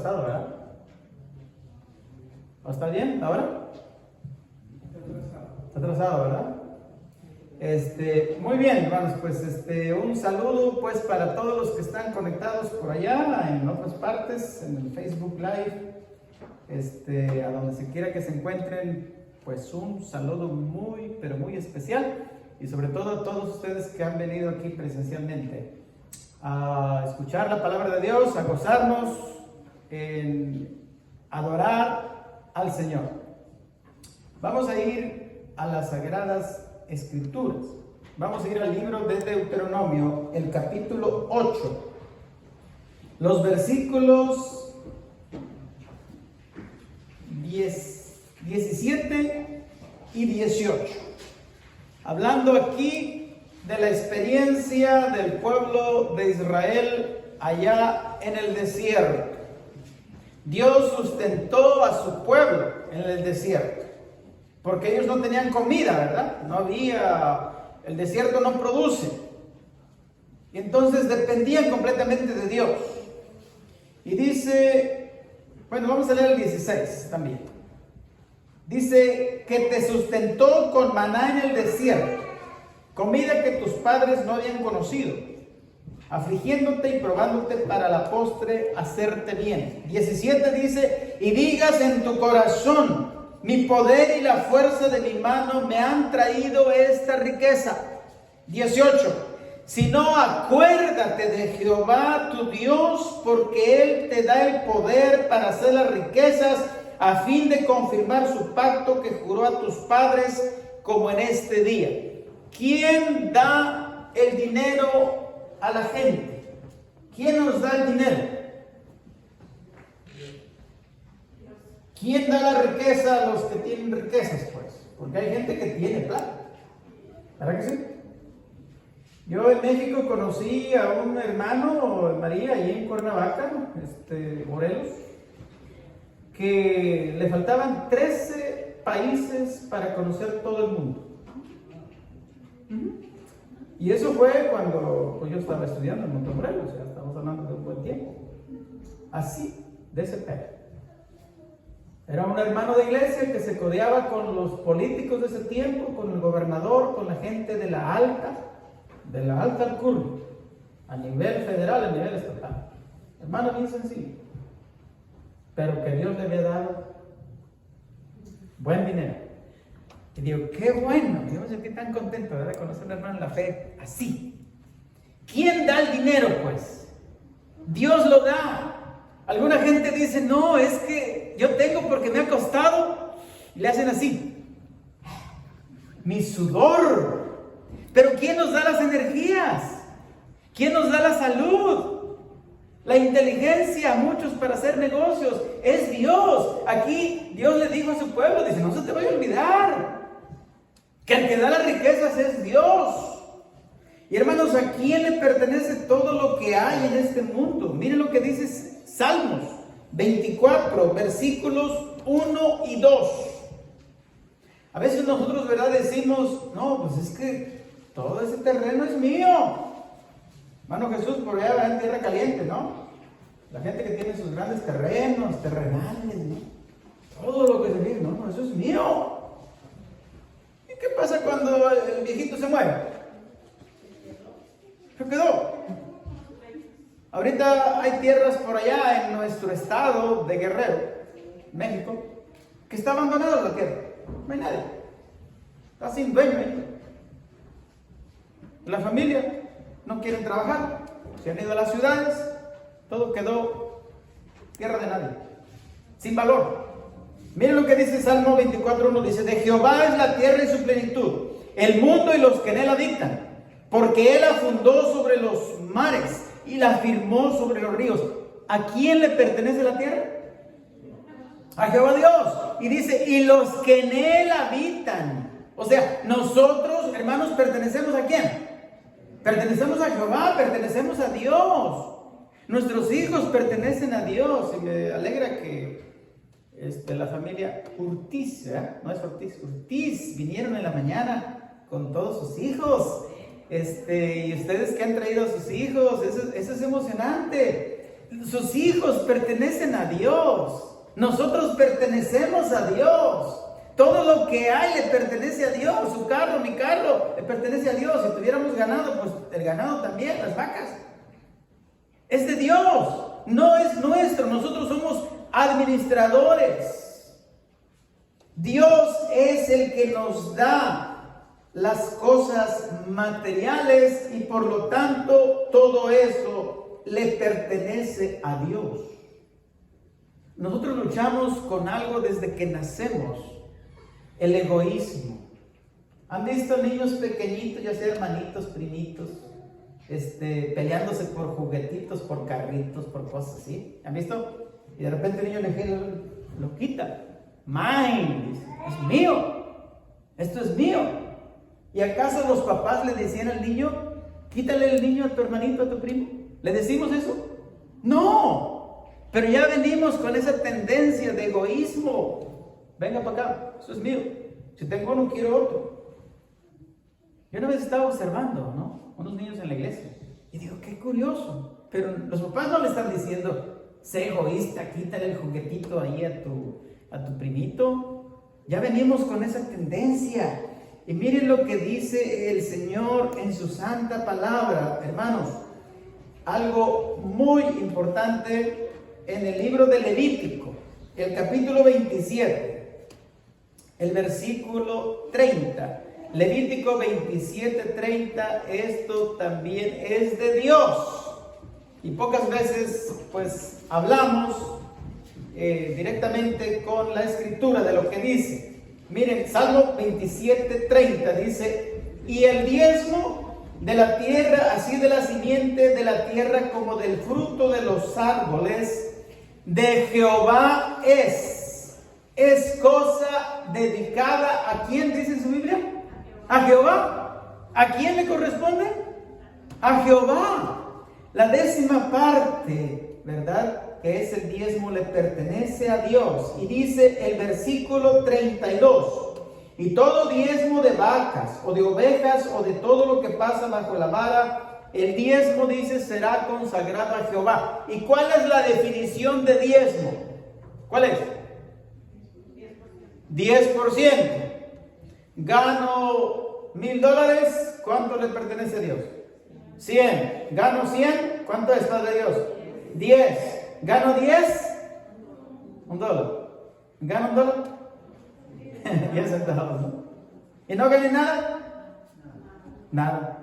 atrasado, ¿verdad? ¿O está bien ahora? Está atrasado, ¿verdad? Muy bien, hermanos, pues un saludo pues para todos los que están conectados por allá, en otras partes, en el Facebook Live, a donde se quiera que se encuentren, pues un saludo muy, pero muy especial, y sobre todo a todos ustedes que han venido aquí presencialmente a escuchar la palabra de Dios, a gozarnos en adorar al Señor. Vamos a ir a las Sagradas Escrituras. Vamos a ir al libro de Deuteronomio, el capítulo 8, los versículos 17 y 18. Hablando aquí de la experiencia del pueblo de Israel allá en el desierto. Dios sustentó a su pueblo en el desierto, porque ellos no tenían comida, ¿verdad? No había, el desierto no produce. Y entonces dependían completamente de Dios. Y dice, bueno, vamos a leer el 16 también. Dice que te sustentó con maná en el desierto, comida que tus padres no habían conocido, afligiéndote y probándote para la postre hacerte bien. 17 dice, y digas en tu corazón, mi poder y la fuerza de mi mano me han traído esta riqueza. 18. Si no, acuérdate de Jehová tu Dios, porque Él te da el poder para hacer las riquezas, a fin de confirmar su pacto que juró a tus padres, como en este día. ¿Quién da el dinero a la gente? ¿Quién nos da el dinero? ¿Quién da la riqueza a los que tienen riquezas, pues? Porque hay gente que tiene plata. ¿Verdad que sí? Yo en México conocí a un hermano, María, allí en Cuernavaca, Morelos, que le faltaban 13 países para conocer todo el mundo. Y eso fue cuando pues, yo estaba estudiando en Montemorelos, o sea, estamos hablando de un buen tiempo. Así, de ese pelo. Era un hermano de iglesia que se codeaba con los políticos de ese tiempo, con el gobernador, con la gente de la alta alcurnia, a nivel federal, a nivel estatal. Hermano bien sencillo, pero que Dios le había dado buen dinero. Y digo, qué bueno, yo me sentí tan contento de conocer a un hermano en la fe así. ¿Quién da el dinero, pues? Dios lo da. Alguna gente dice, no, es que yo tengo porque me ha costado. Y le hacen así. Mi sudor. Pero ¿quién nos da las energías? ¿Quién nos da la salud? La inteligencia, muchos para hacer negocios. Es Dios. Aquí Dios le dijo a su pueblo, dice, no se te vaya a olvidar que el que da las riquezas es Dios. Y hermanos, ¿a quién le pertenece todo lo que hay en este mundo? Miren lo que dice Salmos 24, versículos 1 y 2. A veces nosotros, ¿verdad? Decimos, no, pues es que todo ese terreno es mío. Hermano Jesús, por allá en tierra caliente, ¿no? La gente que tiene sus grandes terrenos, terrenales, ¿no? Todo lo que se dice, no, eso es mío. ¿Y qué pasa cuando el viejito se muere? Se quedó. Ahorita hay tierras por allá en nuestro estado de Guerrero, México, que está abandonada la tierra. No hay nadie. Está sin dueño ahí. La familia no quieren trabajar. Se han ido a las ciudades. Todo quedó tierra de nadie. Sin valor. Miren lo que dice Salmo 24:1. Dice, de Jehová es la tierra y su plenitud, el mundo y los que en él habitan. Porque él la fundó sobre los mares y la firmó sobre los ríos. ¿A quién le pertenece la tierra? A Jehová Dios. Y dice, y los que en él habitan. O sea, nosotros, hermanos, ¿pertenecemos a quién? Pertenecemos a Jehová, pertenecemos a Dios. Nuestros hijos pertenecen a Dios. Y me alegra que la familia Ortiz, ¿verdad? No es Ortiz, Ortiz, vinieron en la mañana con todos sus hijos. Y ustedes que han traído a sus hijos, eso es emocionante. Sus hijos pertenecen a Dios. Nosotros pertenecemos a Dios. Todo lo que hay le pertenece a Dios. Su carro, mi carro, le pertenece a Dios. Si tuviéramos ganado, pues el ganado también, las vacas. Es de Dios, no es nuestro. Nosotros somos administradores. Dios es el que nos da las cosas materiales y por lo tanto todo eso le pertenece a Dios. Nosotros luchamos con algo desde que nacemos, el egoísmo. ¿Han visto niños pequeñitos, ya sea hermanitos, primitos, peleándose por juguetitos, por carritos, por cosas así? ¿Han visto? Y de repente el niño lo quita. Mine, dice, es mío, esto es mío. ¿Y acaso los papás le decían al niño, quítale el niño a tu hermanito, a tu primo? ¿Le decimos eso? No. Pero ya venimos con esa tendencia de egoísmo. Venga para acá, eso es mío. Si tengo uno, quiero otro. Yo una vez estaba observando, ¿no?, unos niños en la iglesia. Y digo, qué curioso. Pero los papás no le están diciendo, sé egoísta, quítale el juguetito ahí a tu primito. Ya venimos con esa tendencia. Y miren lo que dice el Señor en su santa palabra, hermanos. Algo muy importante en el libro de Levítico, el capítulo 27, el versículo 30. Levítico 27:30, esto también es de Dios. Y pocas veces pues hablamos directamente con la escritura de lo que dice. Miren, Salmo 27:30 dice, y el diezmo de la tierra, así de la simiente de la tierra como del fruto de los árboles, de Jehová es cosa dedicada. ¿A quién dice en su Biblia? ¿A Jehová? ¿A quién le corresponde? A Jehová. La 10ª parte, ¿verdad?, que es el diezmo, le pertenece a Dios. Y dice el versículo 32, y todo diezmo de vacas o de ovejas o de todo lo que pasa bajo la vara, el diezmo, dice, será consagrado a Jehová. ¿Y cuál es la definición de diezmo? ¿Cuál es? 10%. Gano $1,000, ¿cuánto le pertenece a Dios? 100. Gano 100, ¿cuánto es para Dios? 10. Gano 10, $1. Gano $1, 10 centavos, ¿no? ¿Y no gané nada? Nada.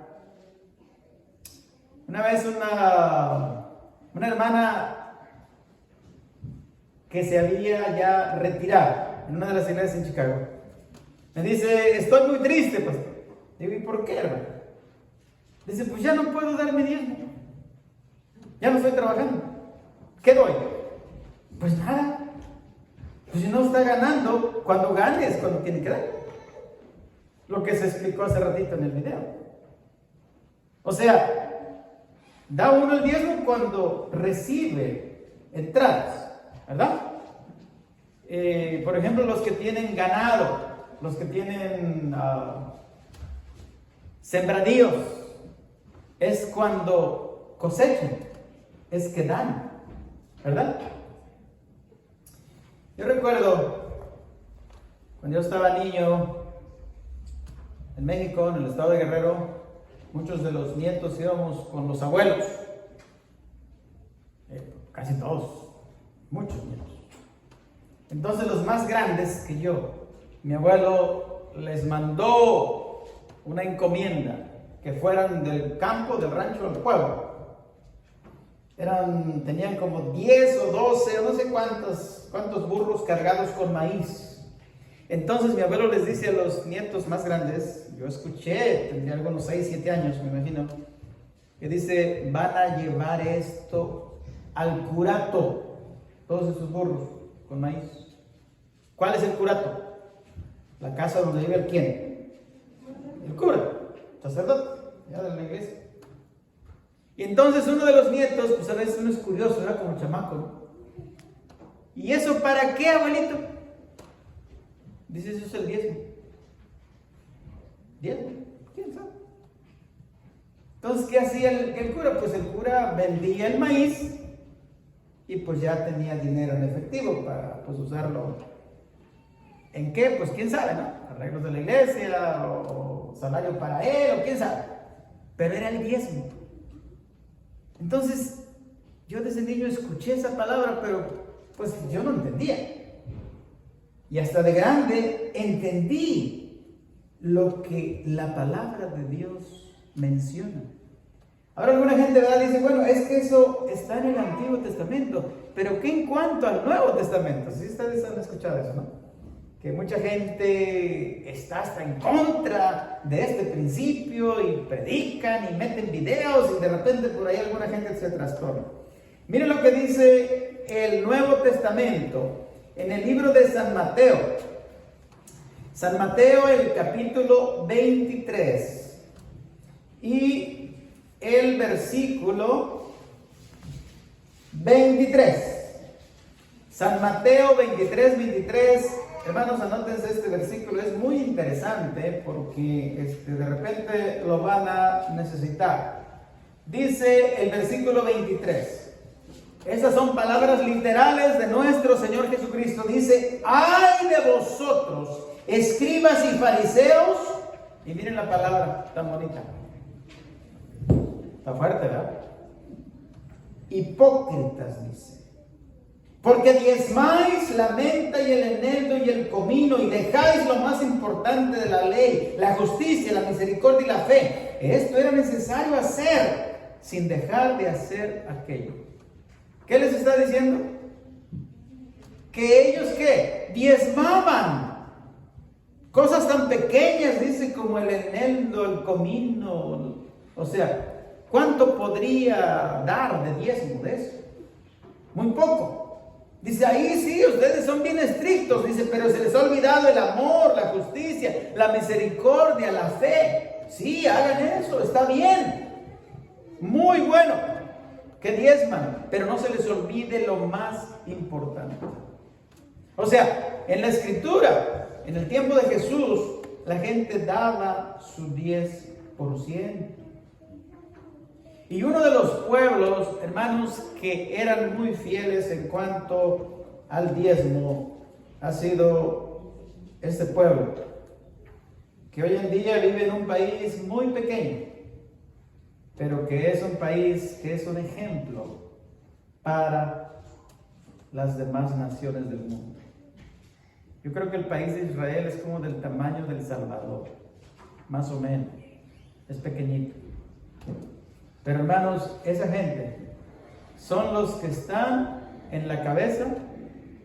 Una vez una hermana que se había ya retirado en una de las iglesias en Chicago me dice, estoy muy triste, pastor. Digo, ¿y por qué, hermano? Dice, pues ya no puedo dar mi diezmo, ya no estoy trabajando. ¿Qué doy? Pues nada. Pues si no está ganando, cuando gane es cuando tiene que dar. Lo que se explicó hace ratito en el video. O sea, da uno el diezmo cuando recibe entradas, ¿verdad? Por ejemplo, los que tienen ganado, los que tienen sembradíos, es cuando cosechan, es que dan, ¿verdad? Yo recuerdo cuando yo estaba niño en México, en el estado de Guerrero, muchos de los nietos íbamos con los abuelos, casi todos, muchos nietos. Entonces los más grandes que yo, mi abuelo les mandó una encomienda, que fueran del campo, del rancho al pueblo. Tenían como 10 o 12, o no sé cuántos burros cargados con maíz. Entonces mi abuelo les dice a los nietos más grandes, yo escuché, tendría algunos 6, 7 años, me imagino, que dice, van a llevar esto al curato, todos esos burros con maíz. ¿Cuál es el curato? La casa donde vive el quién, el cura, sacerdote, ya de la iglesia. Y entonces uno de los nietos, pues a veces uno es curioso, era como chamaco, ¿no? ¿Y eso para qué, abuelito? Dice, eso es el diezmo. ¿Diezmo? ¿Quién sabe? Entonces, ¿qué hacía el cura? Pues el cura vendía el maíz y pues ya tenía dinero en efectivo para pues usarlo. ¿En qué? Pues quién sabe, ¿no? Arreglos de la iglesia o salario para él o quién sabe. Pero era el diezmo. Entonces, yo desde niño escuché esa palabra, pero pues yo no entendía. Y hasta de grande entendí lo que la palabra de Dios menciona. Ahora alguna gente, ¿verdad?, dice, bueno, es que eso está en el Antiguo Testamento, pero ¿qué en cuanto al Nuevo Testamento? Sí, ustedes han escuchado eso, ¿no? Que mucha gente está hasta en contra de este principio y predican y meten videos y de repente por ahí alguna gente se trastorna. Miren lo que dice el Nuevo Testamento en el libro de San Mateo. San Mateo, el capítulo 23 y el versículo 23. San Mateo 23. Hermanos, anótense este versículo, es muy interesante porque de repente lo van a necesitar. Dice el versículo 23. Estas son palabras literales de nuestro Señor Jesucristo. Dice, ¡ay de vosotros, escribas y fariseos! Y miren la palabra tan bonita. Está fuerte, ¿verdad? Hipócritas, dice. Porque diezmáis la menta y el eneldo y el comino y dejáis lo más importante de la ley, la justicia, la misericordia y la fe. Esto era necesario hacer sin dejar de hacer aquello. ¿Qué les está diciendo? Que ellos, ¿qué? Diezmaban cosas tan pequeñas, dice, como el eneldo, el comino. O sea, ¿cuánto podría dar de diezmo de eso? Muy poco. Dice, ahí sí, ustedes son bien estrictos, dice, pero se les ha olvidado el amor, la justicia, la misericordia, la fe. Sí, hagan eso, está bien. Muy bueno que diezman, pero no se les olvide lo más importante. O sea, en la Escritura, en el tiempo de Jesús, la gente daba su 10%. Y uno de los pueblos, hermanos, que eran muy fieles en cuanto al diezmo, ha sido este pueblo, que hoy en día vive en un país muy pequeño, pero que es un país que es un ejemplo para las demás naciones del mundo. Yo creo que el país de Israel es como del tamaño del Salvador, más o menos, es pequeñito. Pero hermanos, esa gente son los que están en la cabeza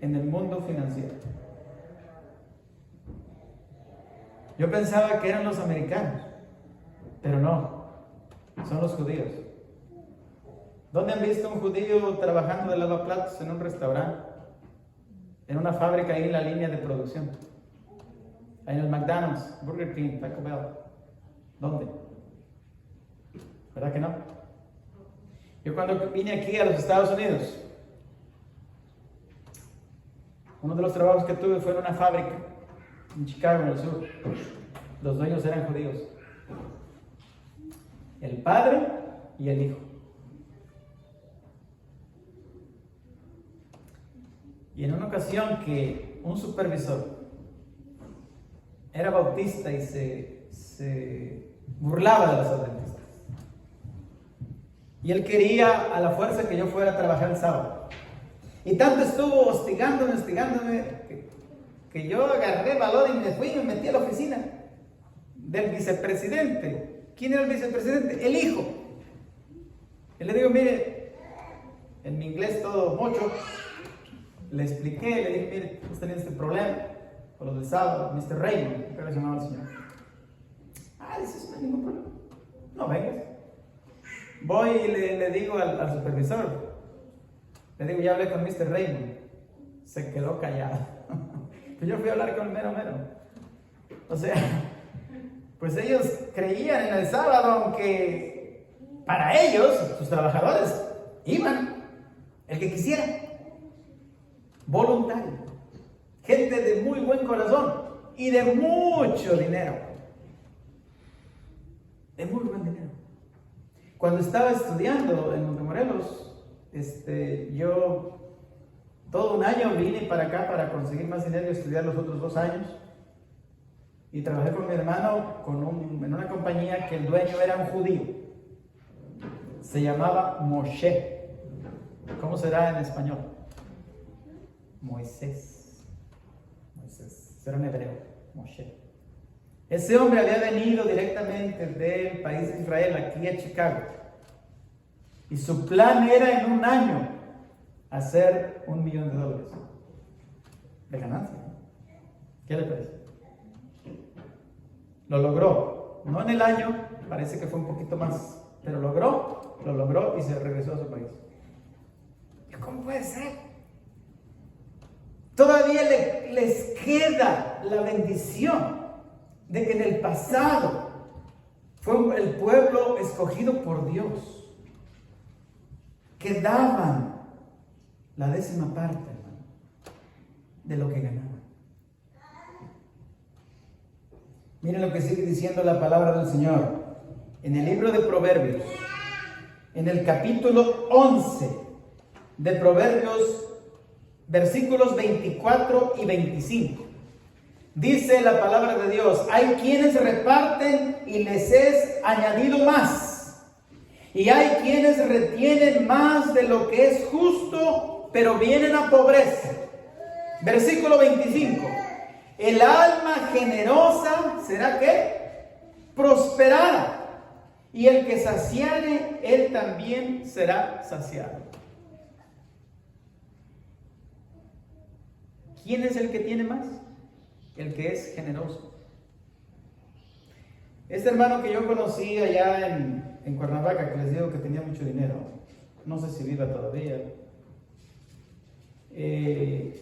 en el mundo financiero. Yo pensaba que eran los americanos, pero no, son los judíos. ¿Dónde han visto un judío trabajando de lavaplatos en un restaurante? En una fábrica ahí en la línea de producción. En el McDonald's, Burger King, Taco Bell. ¿Dónde? ¿Verdad que no? Yo cuando vine aquí a los Estados Unidos, uno de los trabajos que tuve fue en una fábrica en Chicago, en el sur. Los dueños eran judíos. El padre y el hijo. Y en una ocasión que un supervisor era bautista y se burlaba de los adventistas. Y él quería a la fuerza que yo fuera a trabajar el sábado. Y tanto estuvo hostigándome, que yo agarré valor y me fui y me metí a la oficina del vicepresidente. ¿Quién era el vicepresidente? El hijo. Y le digo, mire, en mi inglés todo mocho, le expliqué, le dije, mire, usted tiene este problema con lo del sábado, Mr. Raymond, ¿qué le llamaba el señor? Dice, no hay ningún problema, no vengas. Voy y le digo al supervisor, le digo, ya hablé con Mr. Raymond, se quedó callado. Pues yo fui a hablar con el mero. O sea, pues ellos creían en el sábado, aunque para ellos, sus trabajadores, iban, el que quisiera, voluntario, gente de muy buen corazón y de mucho dinero, de muy buen dinero. Cuando estaba estudiando en Montemorelos, yo todo un año vine para acá para conseguir más dinero y estudiar los otros 2 años. Y trabajé con mi hermano en una compañía que el dueño era un judío. Se llamaba Moshe. ¿Cómo será en español? Moisés. Era en hebreo. Moshe. Ese hombre había venido directamente del país de Israel aquí a Chicago. Y su plan era en un año hacer $1 millón de ganancia. ¿Qué le parece? Lo logró. No en el año, parece que fue un poquito más, pero lo logró y se regresó a su país. ¿Cómo puede ser? Todavía les queda la bendición de que en el pasado fue el pueblo escogido por Dios, que daban la 10ª parte, hermano, de lo que ganaban. Miren lo que sigue diciendo la palabra del Señor en el libro de Proverbios, en el capítulo 11 de Proverbios, versículos 24 y 25. Dice la palabra de Dios: hay quienes reparten y les es añadido más, y hay quienes retienen más de lo que es justo, pero vienen a pobreza. Versículo 25. El alma generosa será ¿qué? Prosperada, y el que saciare, él también será saciado. ¿Quién es el que tiene más? El que es generoso. Este hermano que yo conocí allá en Cuernavaca, que les digo que tenía mucho dinero, no sé si viva todavía, él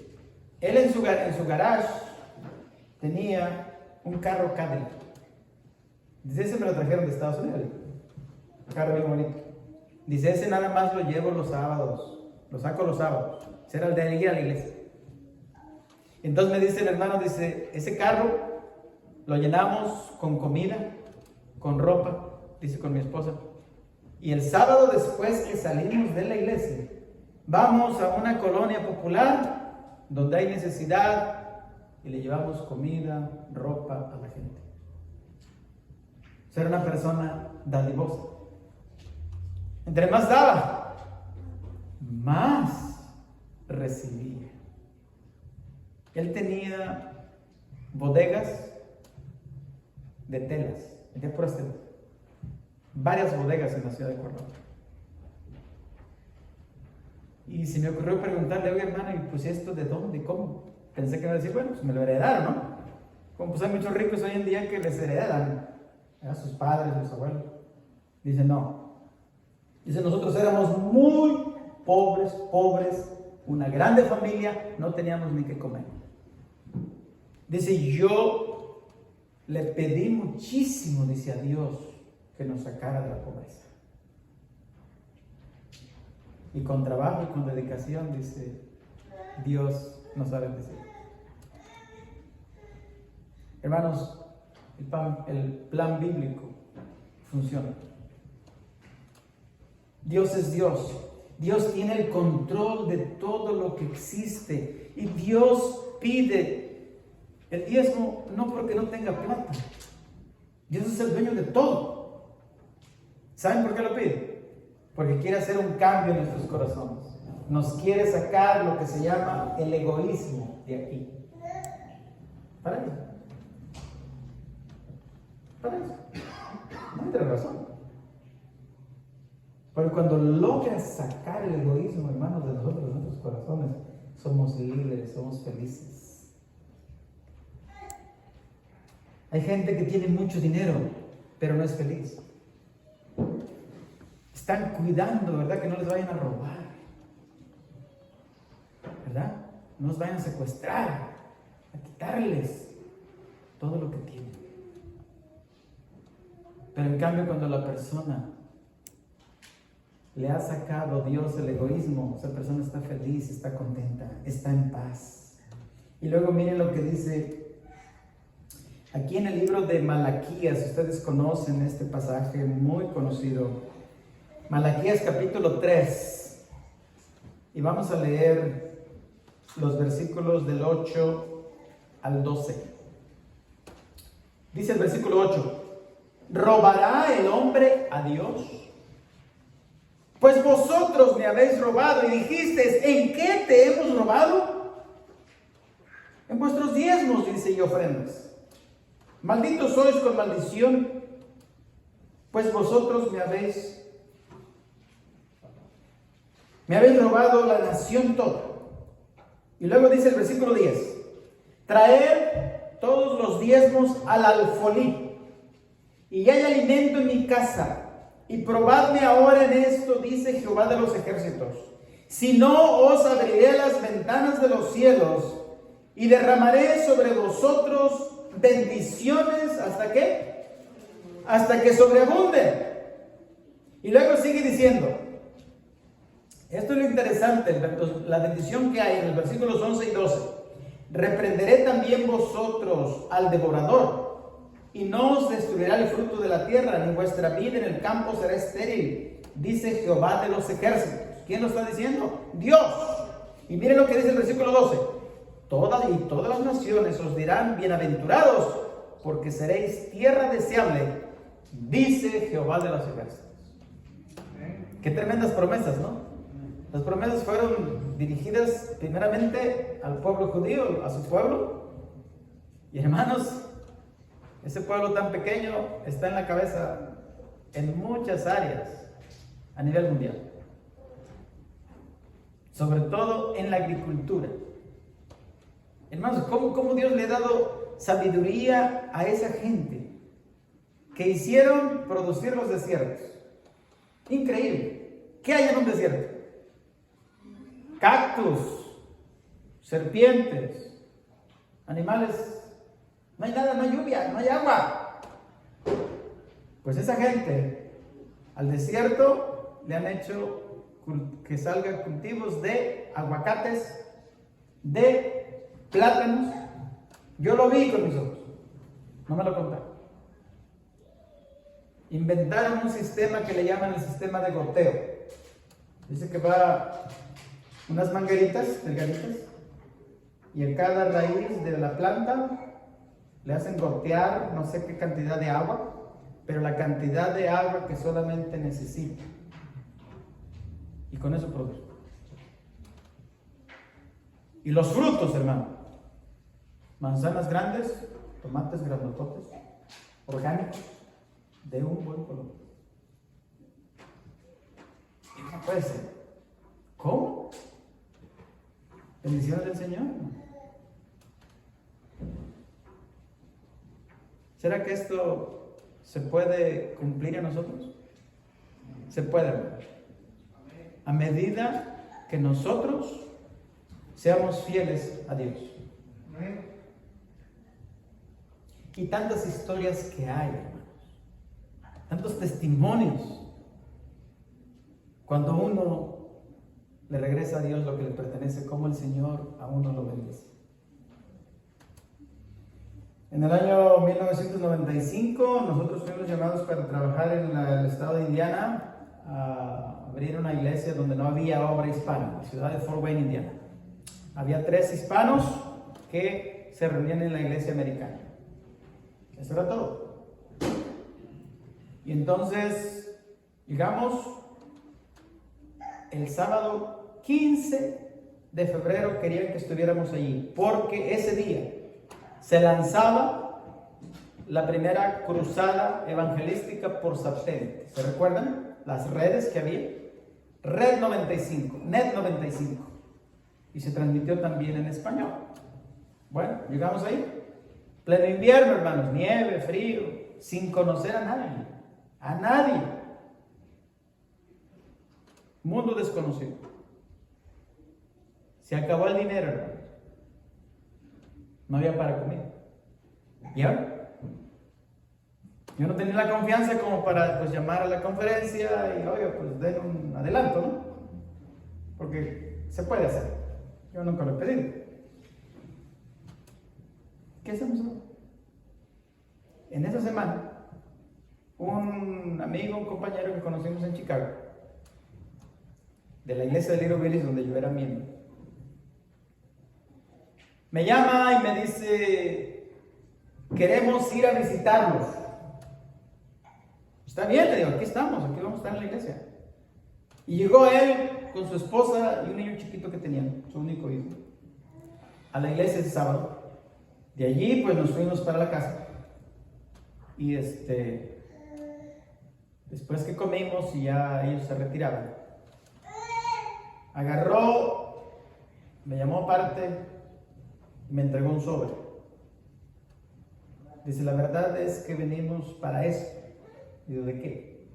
en su garage tenía un carro Cadillac. Dice, ese me lo trajeron de Estados Unidos, un carro bien bonito. Dice, ese nada más lo llevo los sábados, lo saco los sábados. Ese era el de ir a la iglesia. Entonces me dice el hermano, dice, ese carro lo llenamos con comida, con ropa, dice, con mi esposa. Y el sábado después que salimos de la iglesia, vamos a una colonia popular donde hay necesidad y le llevamos comida, ropa a la gente. Ser una persona dadivosa. Entre más daba, más recibía. Él tenía bodegas de telas, de puras telas. Varias bodegas en la ciudad de Cuernavaca. Y se me ocurrió preguntarle, oye hermano, ¿y pues esto de dónde? ¿Cómo? Pensé que iba a decir, bueno, pues me lo heredaron, ¿no? Como pues hay muchos ricos hoy en día que les heredan a sus padres, a sus abuelos. Dice, no. Dice, nosotros éramos muy pobres, una grande familia, no teníamos ni qué comer. Dice, yo le pedí muchísimo, dice, a Dios que nos sacara de la pobreza. Y con trabajo y con dedicación, dice, Dios nos ha bendecido. Hermanos, el plan bíblico funciona. Dios es Dios. Dios tiene el control de todo lo que existe. Y Dios pide el diezmo no porque no tenga plata. Dios es el dueño de todo. ¿Saben por qué lo pide? Porque quiere hacer un cambio en nuestros corazones. Nos quiere sacar lo que se llama el egoísmo de aquí. Para eso. Para eso. No hay otra razón. Pero cuando logras sacar el egoísmo, hermanos, de nosotros, de nuestros corazones, somos libres, somos felices. Hay gente que tiene mucho dinero, pero no es feliz. Están cuidando, ¿verdad? Que no les vayan a robar, ¿verdad? No los vayan a secuestrar, a quitarles todo lo que tienen. Pero en cambio, cuando la persona le ha sacado Dios el egoísmo, esa persona está feliz, está contenta, está en paz. Y luego miren lo que dice aquí en el libro de Malaquías. Ustedes conocen este pasaje muy conocido. Malaquías capítulo 3. Y vamos a leer los versículos del 8 al 12. Dice el versículo 8: ¿robará el hombre a Dios? Pues vosotros me habéis robado y dijisteis: ¿en qué te hemos robado? En vuestros diezmos, dice, y ofrendas. Malditos sois con maldición, pues vosotros me habéis robado la nación toda. Y luego dice el versículo 10: traed todos los diezmos al alfolí, y hay alimento en mi casa. Y probadme ahora en esto, dice Jehová de los ejércitos, si no os abriré las ventanas de los cielos y derramaré sobre vosotros bendiciones. ¿Hasta qué? Hasta que sobreabunden. Y luego sigue diciendo, esto es lo interesante, la bendición que hay en los versículos 11 y 12. Reprenderé también vosotros al devorador, y no os destruirá el fruto de la tierra, ni vuestra vida en el campo será estéril, dice Jehová de los ejércitos. ¿Quién lo está diciendo? Dios. Y miren lo que dice el versículo 12. Todas las naciones os dirán: bienaventurados, porque seréis tierra deseable, dice Jehová de los ejércitos. Qué tremendas promesas, ¿no? Las promesas fueron dirigidas primeramente al pueblo judío, a su pueblo. Y hermanos, ese pueblo tan pequeño está en la cabeza en muchas áreas a nivel mundial. Sobre todo en la agricultura. Hermanos, ¿cómo Dios le ha dado sabiduría a esa gente que hicieron producir los desiertos? Increíble. ¿Qué hay en un desierto? Cactus, serpientes, animales. No hay nada, no hay lluvia, no hay agua. Pues esa gente al desierto le han hecho que salgan cultivos de aguacates, de plátanos. Yo lo vi con mis ojos, no me lo contaron. Inventaron un sistema que le llaman el sistema de goteo. Dice que va unas mangueritas delgaditas y en cada raíz de la planta le hacen gotear no sé qué cantidad de agua, pero la cantidad de agua que solamente necesita. Y con eso produce. Y los frutos, hermano: manzanas grandes, tomates grandototes, orgánicos, de un buen color. Y no puede ser. ¿Cómo? Bendiciones del Señor. ¿Será que esto se puede cumplir a nosotros? Se puede, hermano. A medida que nosotros seamos fieles a Dios. Y tantas historias que hay, hermanos, tantos testimonios, cuando uno le regresa a Dios lo que le pertenece, como el Señor a uno lo bendice. En el año 1995 nosotros fuimos llamados para trabajar en el estado de Indiana, a abrir una iglesia donde no había obra hispana, en la ciudad de Fort Wayne, Indiana. Había 3 hispanos que se reunían en la iglesia americana. Eso era todo. Y entonces llegamos el sábado 15 de febrero, querían que estuviéramos allí, porque ese día se lanzaba la primera cruzada evangelística por satélite. ¿Se recuerdan las redes que había? Red 95, Net 95. Y se transmitió también en español. Bueno, llegamos ahí. Pleno invierno, hermanos, nieve, frío, sin conocer a nadie. A nadie. Mundo desconocido. Se acabó el dinero, hermanos. No había para comer. ¿Y ahora? Yo no tenía la confianza como para llamar a la conferencia y, oye, pues den un adelanto, ¿no? Porque se puede hacer. Yo nunca lo he pedido. ¿Qué hacemos ahora? En esa semana, un amigo, un compañero que conocimos en Chicago, de la iglesia de Little Village donde yo era miembro. Me llama y me dice, queremos ir a visitarlos. Está bien, le digo, aquí estamos, aquí vamos a estar en la iglesia. Y llegó él con su esposa y un niño chiquito que tenían, su único hijo, a la iglesia ese sábado. De allí pues nos fuimos para la casa. Y después que comimos y ya ellos se retiraban, agarró, me llamó aparte y me entregó un sobre. Dice, la verdad es que venimos para eso. Digo, ¿de qué?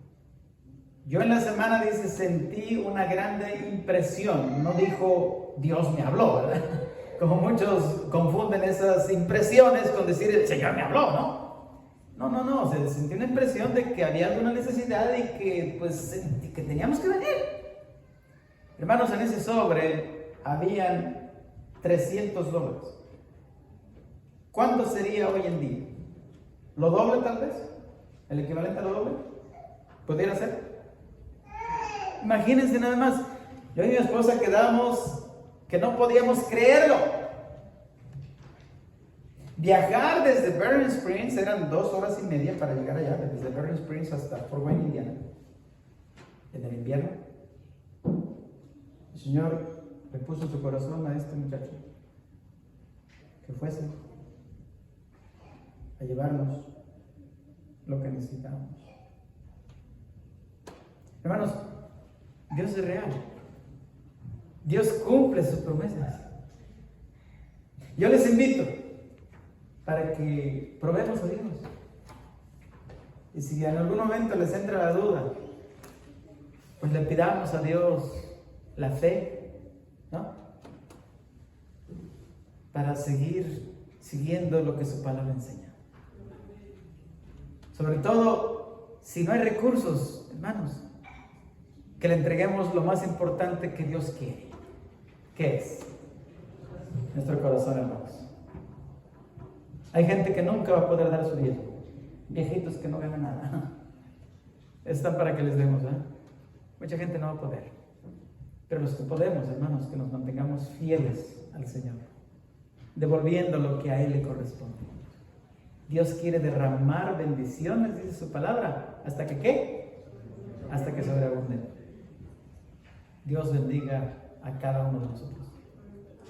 Yo en la semana, dice, sentí una grande impresión. No dijo, Dios me habló, ¿verdad? Como muchos confunden esas impresiones con decir, el Señor me habló, ¿no? No, se sentí una impresión de que había alguna necesidad y que, pues, que teníamos que venir. Hermanos, en ese sobre habían $300. ¿Cuánto sería hoy en día? ¿Lo doble tal vez? ¿El equivalente a lo doble? ¿Pudiera ser? Imagínense nada más. Yo y mi esposa quedamos que no podíamos creerlo. Viajar desde Berrien Springs eran 2 horas y media para llegar allá, desde Berrien Springs hasta Fort Wayne, Indiana, en el invierno. El Señor le puso en su corazón a este muchacho que fuese a llevarnos lo que necesitábamos. Hermanos, Dios es real. Dios cumple sus promesas. Yo les invito para que probemos a Dios. Y si en algún momento les entra la duda, pues le pidamos a Dios la fe, ¿no? Para seguir siguiendo lo que su palabra enseña. Sobre todo, si no hay recursos, hermanos, que le entreguemos lo más importante que Dios quiere. ¿Qué es? Nuestro corazón, hermanos. Hay gente que nunca va a poder dar su diezmo. Viejitos que no ganan nada. Están para que les demos, ¿eh? Mucha gente no va a poder. Pero los que podemos, hermanos, que nos mantengamos fieles al Señor, devolviendo lo que a Él le corresponde. Dios quiere derramar bendiciones, dice su palabra, ¿hasta que qué? Hasta que sobreabunden. Dios bendiga a cada uno de nosotros.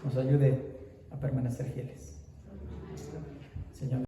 Nos ayude a permanecer fieles. Señor.